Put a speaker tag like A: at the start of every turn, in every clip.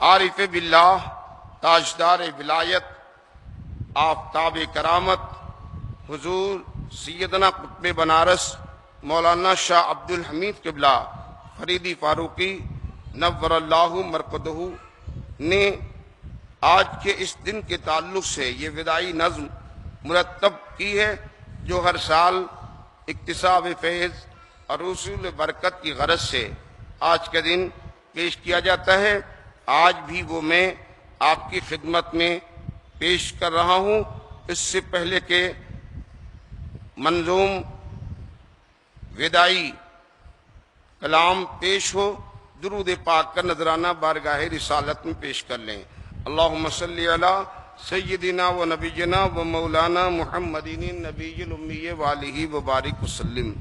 A: عارف باللہ، تاجدار ولایت، آفتاب کرامت، حضور سیدنا قطب بنارس مولانا شاہ عبد الحمید قبلہ فریدی فاروقی نور اللہ مرقدہ نے آج کے اس دن کے تعلق سے یہ وداعی نظم مرتب کی ہے، جو ہر سال اکتساب فیض اور حصول برکت کی غرض سے آج کا دن پیش کیا جاتا ہے۔ آج بھی وہ میں آپ کی خدمت میں پیش کر رہا ہوں۔ اس سے پہلے کہ منظوم وداعی کلام پیش ہو، درود پاک کا نذرانہ بارگاہ رسالت میں پیش کر لیں۔ اللہم صلی علی سیدنا و نبینا و مولانا محمدین النبی الامی وآلہ وبارک وسلم۔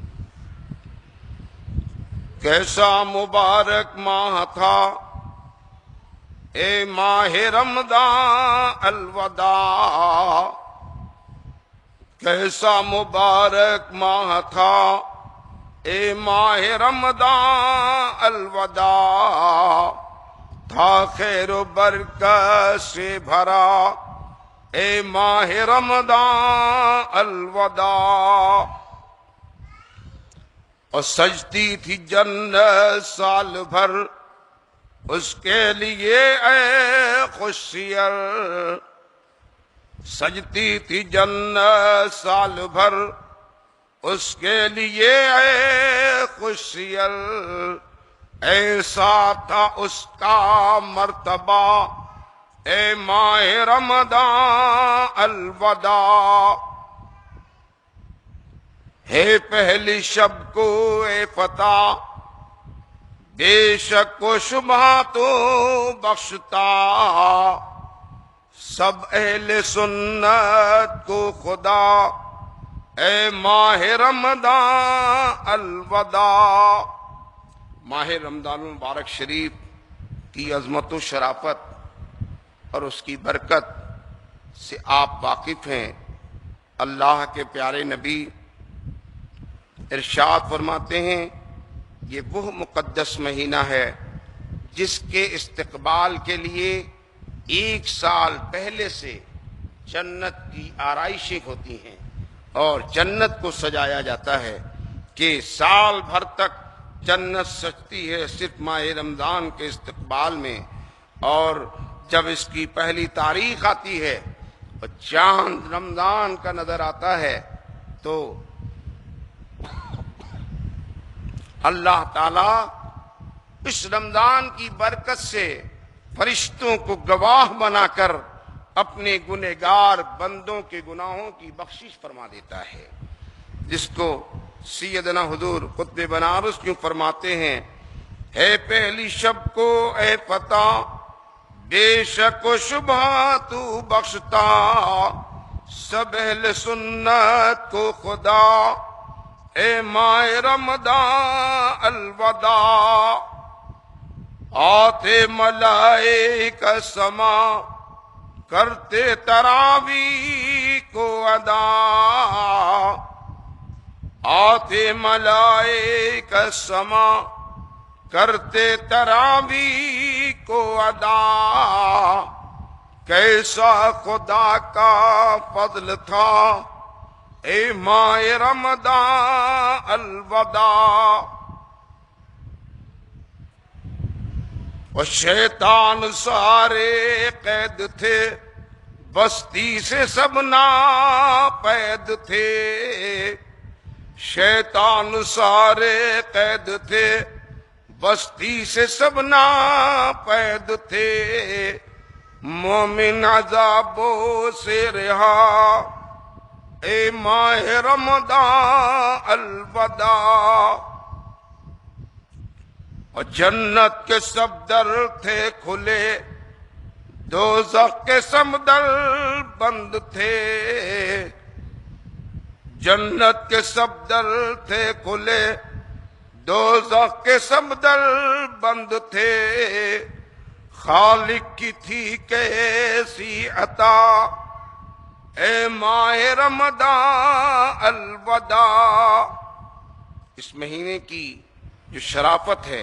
A: کیسا مبارک ماہ تھا اے ماہ رمضان الوداع، کیسا مبارک ماہ تھا اے ماہ رمضان الوداع، تھا خیر و برکت سے بھرا اے ماہ رمضان الوداع، اور سجتی تھی جنت سال بھر اس کے لیے اے خوشیر، سجتی تھی جنت سال بھر اس کے لیے اے خوشیر، ایسا تھا اس کا مرتبہ اے ماہ رمضان الوداع، ہے پہلی شب کو اے فتح بے شک و شبہ تو بخشتا، سب اہل سنت کو خدا اے ماہ رمضان الوداع۔ ماہ رمضان المبارک شریف کی عظمت و شرافت اور اس کی برکت سے آپ واقف ہیں۔ اللہ کے پیارے نبی ارشاد فرماتے ہیں، یہ وہ مقدس مہینہ ہے جس کے استقبال کے لیے 1 سال پہلے سے جنت کی آرائشیں ہوتی ہیں اور جنت کو سجایا جاتا ہے، کہ سال بھر تک جنت سجتی ہے صرف ماہ رمضان کے استقبال میں، اور جب اس کی پہلی تاریخ آتی ہے اور چاند رمضان کا نظر آتا ہے تو اللہ تعالی اس رمضان کی برکت سے فرشتوں کو گواہ بنا کر اپنے گنہگار بندوں کے گناہوں کی بخشش فرما دیتا ہے، جس کو سیدنا حضور قطب بنارس کیوں فرماتے ہیں، ہے پہلی شب کو اے فتح بے شک و شبہ تو بخشتا، سب اہل سنت کو خدا اے ماہ رمضان الوداع، آتے ملائکہ سما کرتے تراویح کو ادا، آتے ملائکہ سما کرتے تراویح کو ادا، کیسا خدا کا فضل تھا اے ماہ رمضان الوداع، اور شیطان سارے قید تھے بستی سے سب ناپید تھے، شیطان سارے قید تھے بستی سے سب ناپید تھے، مومن عذابوں سے رہا اے ماہ رمضان الوداع، اور جنت کے سب در تھے کھلے دوزخ کے سب در بند تھے، جنت کے سب در تھے کھلے دوزخ کے سب در بند تھے، خالق کی تھی کیسی عطا اے ماہ رمضان الوداع۔ اس مہینے کی جو شرافت ہے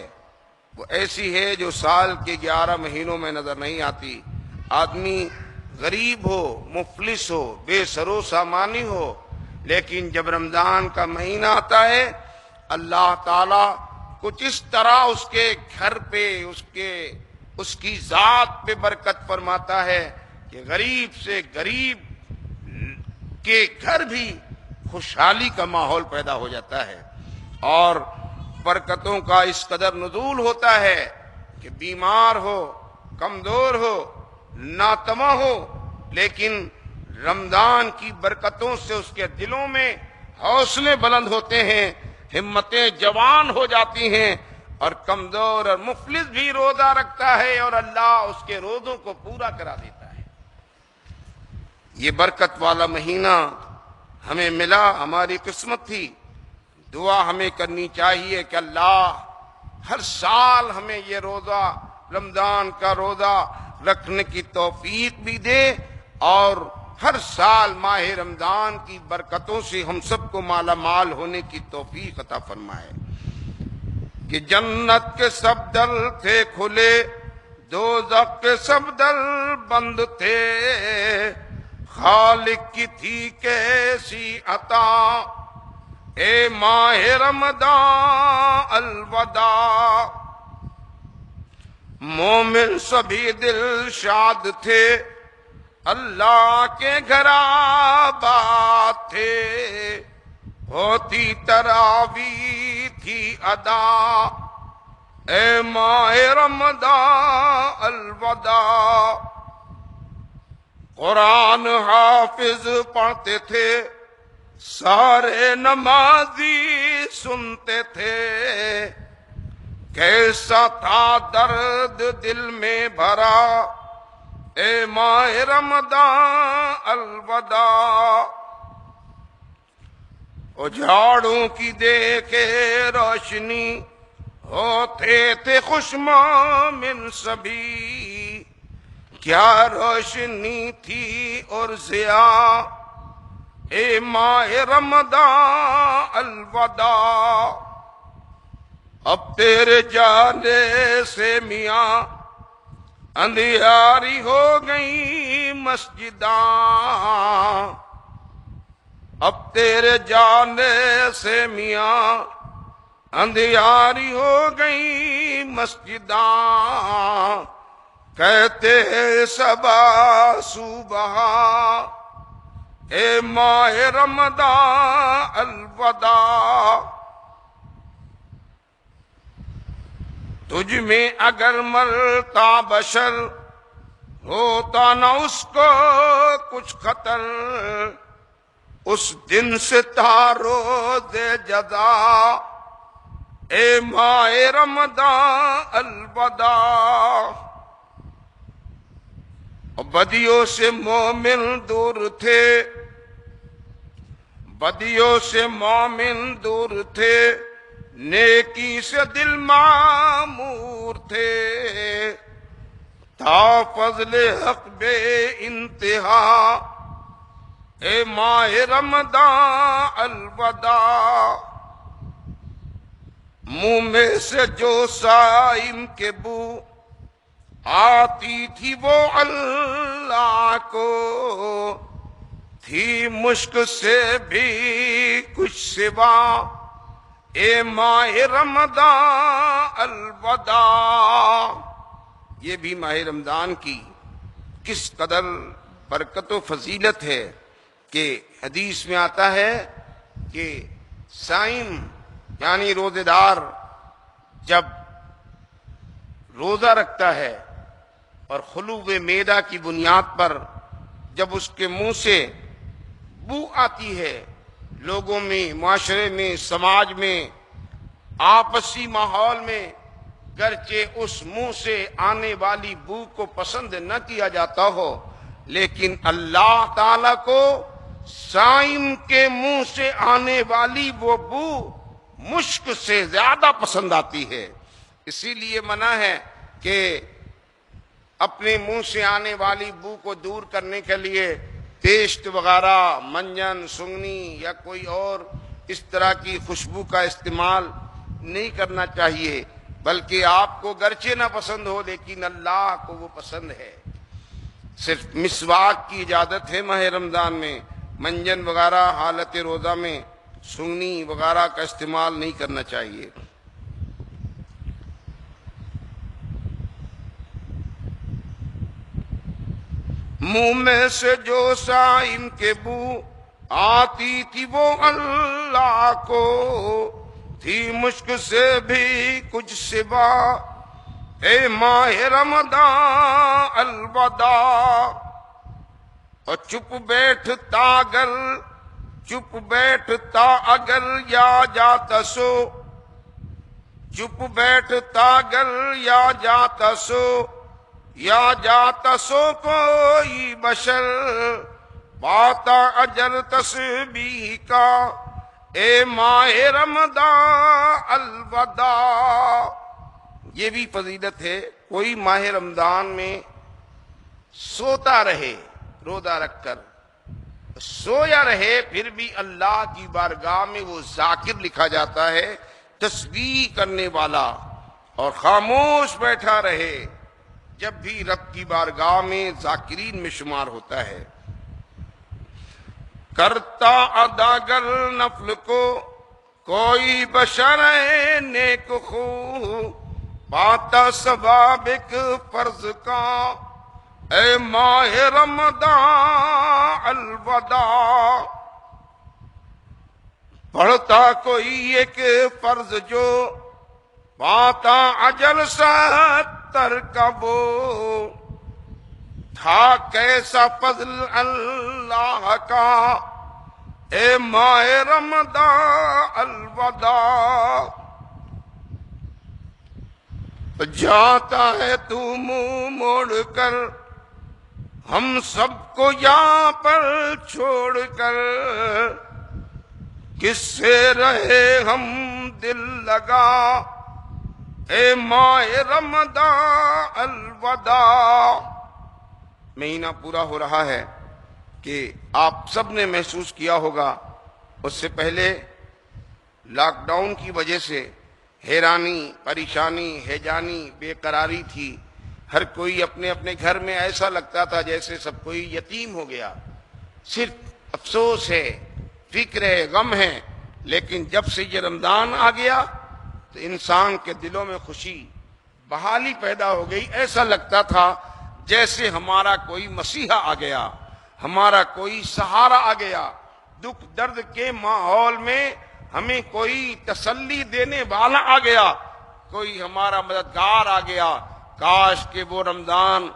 A: وہ ایسی ہے جو سال کے 11 مہینوں میں نظر نہیں آتی۔ آدمی غریب ہو، مفلس ہو، بے سر و سامانی ہو، لیکن جب رمضان کا مہینہ آتا ہے اللہ تعالی کچھ اس طرح اس کے گھر پہ اس کی ذات پہ برکت فرماتا ہے کہ غریب سے غریب کے گھر بھی خوشحالی کا ماحول پیدا ہو جاتا ہے، اور برکتوں کا اس قدر نزول ہوتا ہے کہ بیمار ہو، کمزور ہو، ناتواں ہو، لیکن رمضان کی برکتوں سے اس کے دلوں میں حوصلے بلند ہوتے ہیں، ہمتیں جوان ہو جاتی ہیں، اور کمزور اور مفلس بھی روزہ رکھتا ہے اور اللہ اس کے روزوں کو پورا کرا دیتا ہے۔ یہ برکت والا مہینہ ہمیں ملا، ہماری قسمت تھی۔ دعا ہمیں کرنی چاہیے کہ اللہ ہر سال ہمیں یہ روزہ، رمضان کا روزہ رکھنے کی توفیق بھی دے، اور ہر سال ماہ رمضان کی برکتوں سے ہم سب کو مالا مال ہونے کی توفیق عطا فرمائے۔ کہ جنت کے سب در تھے کھلے، دوزخ کے سب در بند تھے، خالق کی تھی کیسی عطا، اے ماہ رمضان الوداع۔ مومن سبھی دل شاد تھے، اللہ کے گھر آباد تھے، ہوتی تراویح تھی ادا، اے ماہ رمضان الوداع۔ قرآن حافظ پڑھتے تھے، سارے نمازی سنتے تھے، کیسا تھا درد دل میں بھرا، اے ماہ رمضان الوداع۔ اجاڑوں کی دیکھے روشنی، ہوتے تھے خوشمن سبھی، کیا روشنی تھی اور ضیاء، اے ماہ رمضان الوداع۔ اب تیرے جانے سے میاں اندھیاری ہو گئی مسجداں، اب تیرے جانے سے میاں اندھیاری ہو گئی مسجداں، کہتے ہیں صبا صبح، اے ماہ رمضان الوداع۔ تجھ میں اگر مرتا بشر، ہوتا نہ اس کو کچھ خطر، اس دن سے تھا روز جزا، اے ماہ رمضان الوداع۔ بدیوں سے مومن دور تھے، بدیوں سے مومن دور تھے، نیکی سے دل معمور تھے، تھا فضل حق بے انتہا، اے ماہ رمضان الوداع۔ منہ میں سے جو صائم کے بو آتی تھی وہ اللہ کو، تھی مشک سے بھی کچھ سوا، اے ماہ رمضان الوداع۔ یہ بھی ماہ رمضان کی کس قدر برکت و فضیلت ہے کہ حدیث میں آتا ہے کہ صائم یعنی روزے دار جب روزہ رکھتا ہے اور خلوع معدہ کی بنیاد پر جب اس کے منہ سے بو آتی ہے، لوگوں میں، معاشرے میں، سماج میں، آپسی ماحول میں، گرچہ اس منہ سے آنے والی بو کو پسند نہ کیا جاتا ہو، لیکن اللہ تعالی کو صائم کے منہ سے آنے والی وہ بو مشک سے زیادہ پسند آتی ہے۔ اسی لیے منع ہے کہ اپنے منہ سے آنے والی بو کو دور کرنے کے لیے پیسٹ وغیرہ، منجن، سنگنی یا کوئی اور اس طرح کی خوشبو کا استعمال نہیں کرنا چاہیے، بلکہ آپ کو گرچہ نہ پسند ہو لیکن اللہ کو وہ پسند ہے۔ صرف مسواک کی اجازت ہے ماہ رمضان میں، منجن وغیرہ حالت روزہ میں سنگنی وغیرہ کا استعمال نہیں کرنا چاہیے۔ منہ میں سے جو صائم کے بو آتی تھی وہ اللہ کو، تھی مشک سے بھی کچھ سوا، اے ماہ رمضان الوداع۔ اور چپ بیٹھتا اگر یا جاتا سو، چپ بیٹھتا اگر یا جاتا سو کوئی بشر، پاتا اجر تسبیح کا، اے ماہ رمضان الوداع۔ یہ بھی فضیلت ہے، کوئی ماہ رمضان میں سوتا رہے روزہ رکھ کر، سویا رہے پھر بھی اللہ کی بارگاہ میں وہ ذاکر لکھا جاتا ہے، تسبیح کرنے والا، اور خاموش بیٹھا رہے جب بھی رب کی بارگاہ میں ذاکرین میں شمار ہوتا ہے۔ کرتا ادا گر نفل کو کوئی بشر نیک خو، پاتا ثواب ایک فرض کا، اے ماہ رمضان الوداع۔ پڑھتا کوئی ایک فرض جو پاتا اجر 70 کا، وہ تھا کیسا فضل اللہ کا، اے ماہ رمضان الوداع۔ جاتا ہے تو منہ موڑ کر ہم سب کو یہاں پر چھوڑ کر، کس سے رہے ہم دل لگا، اے ماہ رمضان الوداع۔ مہینہ پورا ہو رہا ہے کہ آپ سب نے محسوس کیا ہوگا، اس سے پہلے لاک ڈاؤن کی وجہ سے حیرانی، پریشانی، ہیجانی، بے قراری تھی، ہر کوئی اپنے اپنے گھر میں، ایسا لگتا تھا جیسے سب کوئی یتیم ہو گیا، صرف افسوس ہے، فکر ہے، غم ہے۔ لیکن جب سے یہ رمضان آ گیا تو انسان کے دلوں میں خوشی، بحالی پیدا ہو گئی، ایسا لگتا تھا جیسے ہمارا کوئی مسیحا آ گیا، ہمارا کوئی سہارا آ گیا، دکھ درد کے ماحول میں ہمیں کوئی تسلی دینے والا آ گیا، کوئی ہمارا مددگار آ گیا۔ کاش کہ وہ رمضان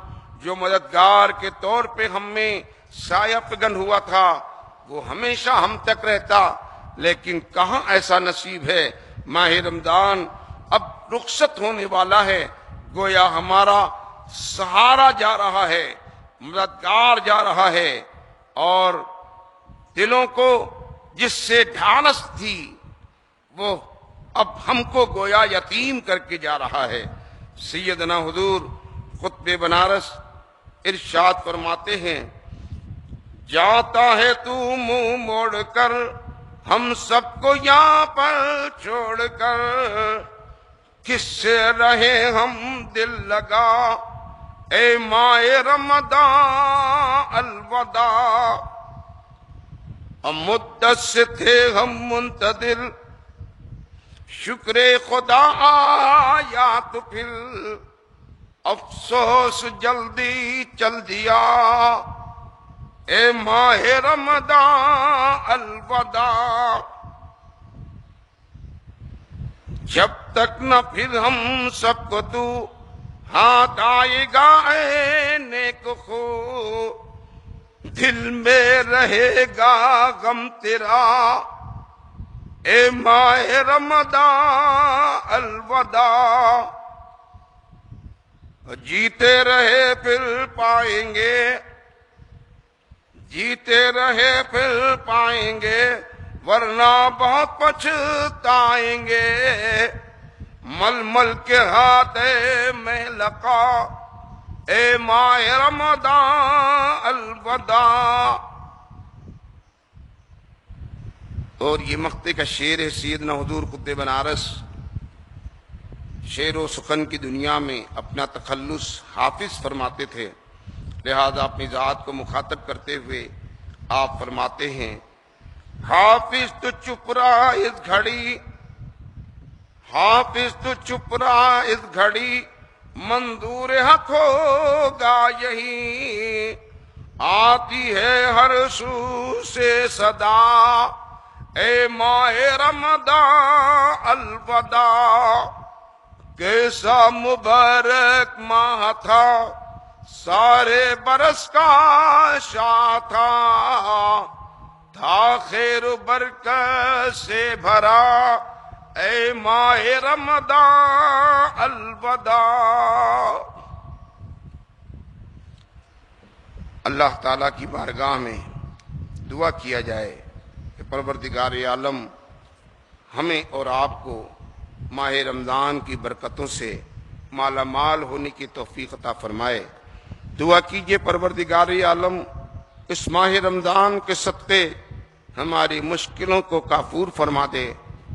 A: جو مددگار کے طور پہ ہم میں سایہ فگن ہوا تھا وہ ہمیشہ ہم تک رہتا، لیکن کہاں ایسا نصیب ہے۔ ماہ رمضان اب رخصت ہونے والا ہے، گویا ہمارا سہارا جا رہا ہے، مددگار جا رہا ہے، اور دلوں کو جس سے ڈھارس تھی وہ اب ہم کو گویا یتیم کر کے جا رہا ہے۔ سیدنا حضور خطب بنارس ارشاد فرماتے ہیں، جاتا ہے تو منہ موڑ کر ہم سب کو یہاں پر چھوڑ کر، کس سے رہے ہم دل لگا، اے ماہ رمضان الوداع۔ مدت سے تھے ہم منتظر، شکر خدا آیا تو پھر افسوس جلدی چل دیا، اے ماہ رمضان الوداع۔ جب تک نہ پھر ہم سب کو تو ہاتھ آئے گا اے نیک خو، دل میں رہے گا غم تیرا، اے ماہ رمضان الوداع۔ جیتے رہے پھر پائیں گے، جیتے رہے پھر پائیں گے، ورنہ بہت پچھتائیں گے، مل مل کے ہاتھ میں لقا، اے ماہ رمضان الوداع۔ اور یہ مقطع کا شعر ہے سیدنا حضور خطب بنارس، شعر و سخن کی دنیا میں اپنا تخلص حافظ فرماتے تھے، لہذا اپنی ذات کو مخاطب کرتے ہوئے آپ فرماتے ہیں، حافظ تو چپ رہا اس گھڑی، حافظ تو چپ رہا اس گھڑی، منظور حق ہوگا یہی، آتی ہے ہر سو سے صدا، اے ماہ رمضان الوداع، کیسا مبارک ماہ تھا، سارے برس کا شاہ تھا خیر و برکت سے بھرا، اے ماہ رمضان الوداع۔ اللہ تعالیٰ کی بارگاہ میں دعا کیا جائے کہ پروردگار عالم ہمیں اور آپ کو ماہ رمضان کی برکتوں سے مالا مال ہونے کی توفیق عطا فرمائے۔ دعا کیجئے پروردگار عالم اس ماہ رمضان کے صدقے ہماری مشکلوں کو کافور فرما دے۔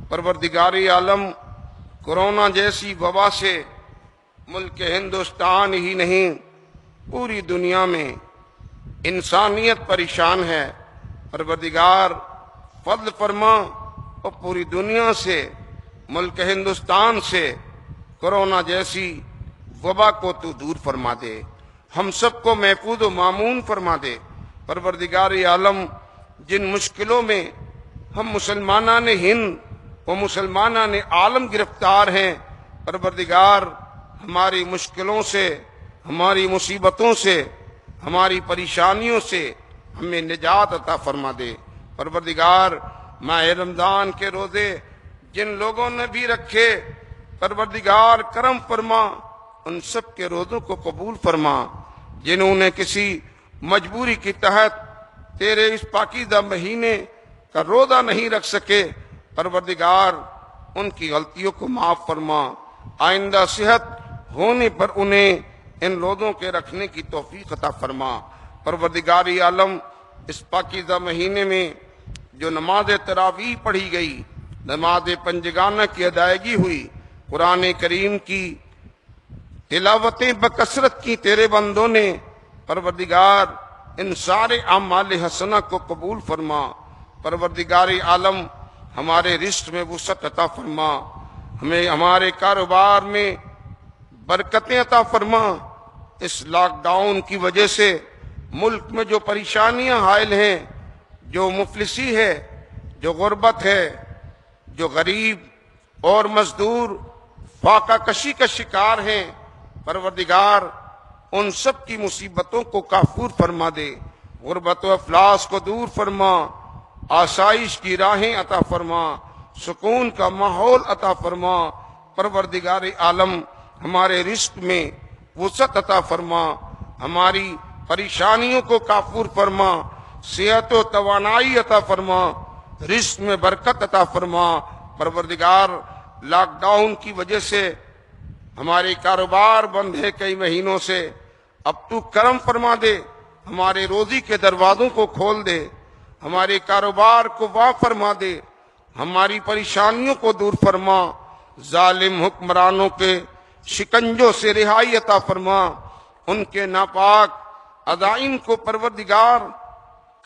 A: پروردگار عالم کورونا جیسی وبا سے ملک ہندوستان ہی نہیں پوری دنیا میں انسانیت پریشان ہے، پروردگار فضل فرما اور پوری دنیا سے ملک ہندوستان سے کورونا جیسی وبا کو تو دور فرما دے، ہم سب کو محفوظ و مامون فرما دے۔ پروردگار عالم جن مشکلوں میں ہم مسلمانان ہند و مسلمانان عالم گرفتار ہیں، پروردگار ہماری مشکلوں سے، ہماری مصیبتوں سے، ہماری پریشانیوں سے ہمیں نجات عطا فرما دے۔ پروردگار ماہ رمضان کے روزے جن لوگوں نے بھی رکھے، پروردگار کرم فرما، ان سب کے روزوں کو قبول فرما۔ جنہوں نے کسی مجبوری کے تحت تیرے اس پاکیزہ مہینے کا روزہ نہیں رکھ سکے، پروردگار ان کی غلطیوں کو معاف فرما، آئندہ صحت ہونے پر انہیں ان روزوں کے رکھنے کی توفیق عطا فرما۔ پروردگار عالم اس پاکیزہ مہینے میں جو نماز تراویح پڑھی گئی، نماز پنجگانہ کی ادائیگی ہوئی، قرآن کریم کی تلاوتیں بکثرت کی تیرے بندوں نے، پروردگار ان سارے اعمال حسنہ کو قبول فرما۔ پروردگار عالم ہمارے رزق میں وسعت عطا فرما، ہمیں ہمارے کاروبار میں برکتیں عطا فرما۔ اس لاک ڈاؤن کی وجہ سے ملک میں جو پریشانیاں حائل ہیں، جو مفلسی ہے، جو غربت ہے، جو غریب اور مزدور فاقہ کشی کا شکار ہیں، پروردگار ان سب کی مصیبتوں کو کافور فرما دے، غربت و افلاس کو دور فرما، آسائش کی راہیں عطا فرما، سکون کا ماحول عطا فرما۔ پروردگار عالم ہمارے رزق میں وسعت عطا فرما، ہماری پریشانیوں کو کافور فرما، صحت و توانائی عطا فرما، رزق میں برکت عطا فرما۔ پروردگار لاک ڈاؤن کی وجہ سے ہمارے کاروبار بند ہے کئی مہینوں سے، اب تو کرم فرما دے، ہمارے روزی کے دروازوں کو کھول دے، ہمارے کاروبار کو واہ فرما دے، ہماری پریشانیوں کو دور فرما، ظالم حکمرانوں کے شکنجوں سے رہائی عطا فرما، ان کے ناپاک عزائم کو پروردگار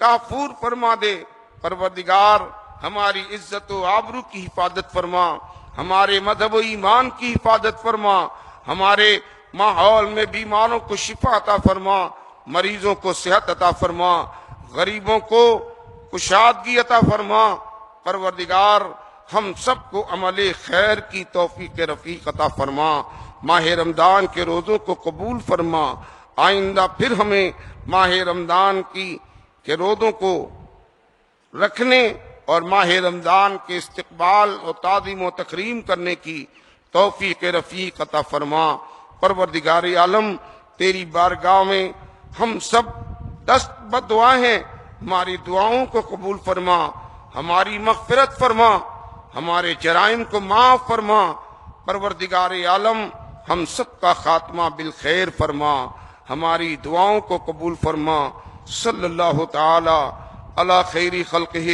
A: کافور فرما دے۔ پروردگار ہماری عزت و آبرو کی حفاظت فرما، ہمارے مذہب و ایمان کی حفاظت فرما، ہمارے ماحول میں بیماروں کو شفا عطا فرما، مریضوں کو صحت عطا فرما، غریبوں کو کشادگی عطا فرما۔ پروردگار ہم سب کو عمل خیر کی توفیق رفیق عطا فرما، ماہ رمضان کے روزوں کو قبول فرما، آئندہ پھر ہمیں ماہ رمضان کے روزوں کو رکھنے اور ماہ رمضان کے استقبال اور تعظیم و تکریم کرنے کی توفیق رفیق عطا فرما۔ پروردگار عالم تیری بارگاہ میں ہم سب دست بدعا ہیں، ہماری دعاؤں کو قبول فرما، ہماری مغفرت فرما، ہمارے جرائم کو معاف فرما۔ پروردگار عالم ہم سب کا خاتمہ بالخیر فرما، ہماری دعاؤں کو قبول فرما۔ صلی اللہ تعالی علی خیر خلقہ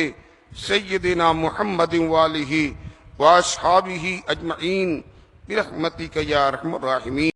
A: سیدنا محمد والہ واصحابہ اجمعین برحمتک یا ارحم الراحمین.